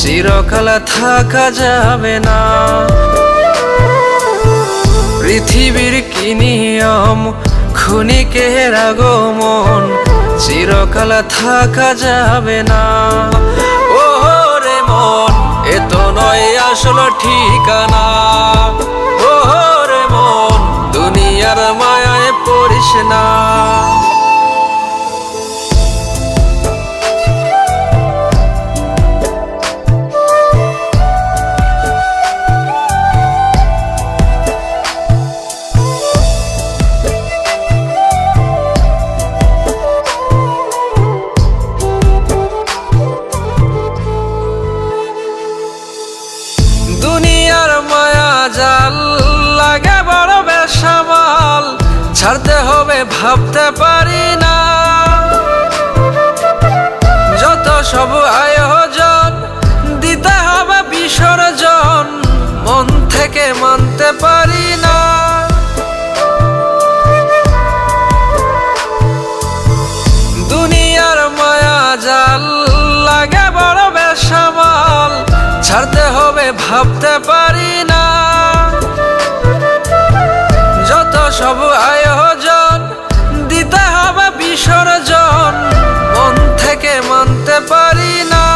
চিরকাল থাকা যাবে না। পৃথিবীর কি নিয়ম, ক্ষণিকের আগমন, চিরকাল থাকা যাবে না। ও রে মন, এ তো নয় আসল ঠিকানা। ও রে মন, দুনিয়ার মায়ায় পড়িস না। দুনিয়ার মায়া জাল লাগে বড় বেসামাল, ছাড়তে হবে ভাবতে পারি না। যত সব আয়োজন, দিতে হবে বিসর্জন, মন থেকে মানতে পারি না। দুনিয়ার মায়া জাল লাগে বড় বেসামাল, ছাড়তে হবে ভাবতে পারি না। যত সব আয়োজন, দিতে হবে বিসর্জন, মন থেকে মানতে পারি না।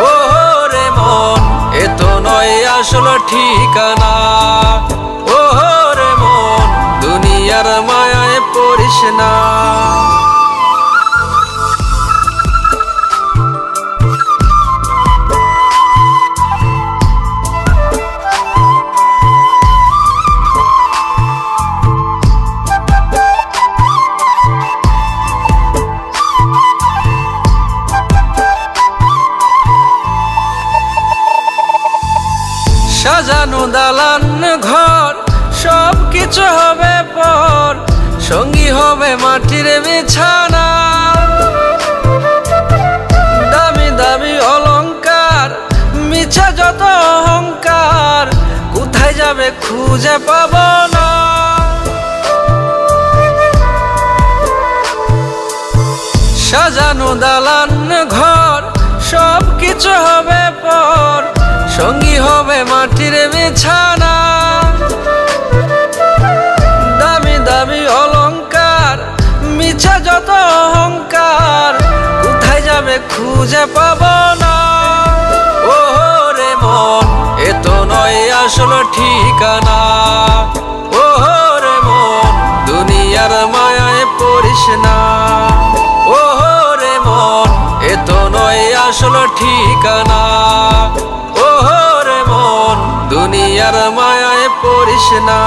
ও রে মন, এ তো নয় আসল ঠিকানা। ও রে মন, দুনিয়ার মায়ায় পড়িস না। সাজানো দালান ঘর, সব কিছু হবে পর, সঙ্গী হবে মাটির বিছানা। দামি দামি অলংকার, মিছে যত অহংকার, কোথায় যাবে খুঁজে পাব না। সাজানো দালান ঘর, সব কিছু হবে পর, সঙ্গী হবে মাটির বিছানা। দামি দামি অলংকার, মিছে যত অহংকার, কোথায় যাবে খুঁজে পাব না। ও রে মন, এ তো নয় আসল ঠিকানা। ও রে মন, দুনিয়ার মায়ায় পড়িস না। ও রে মন, এ তো নয় আসল ঠিকানা। ও রে মন, দুনিয়ার মায়ায় পড়িস না।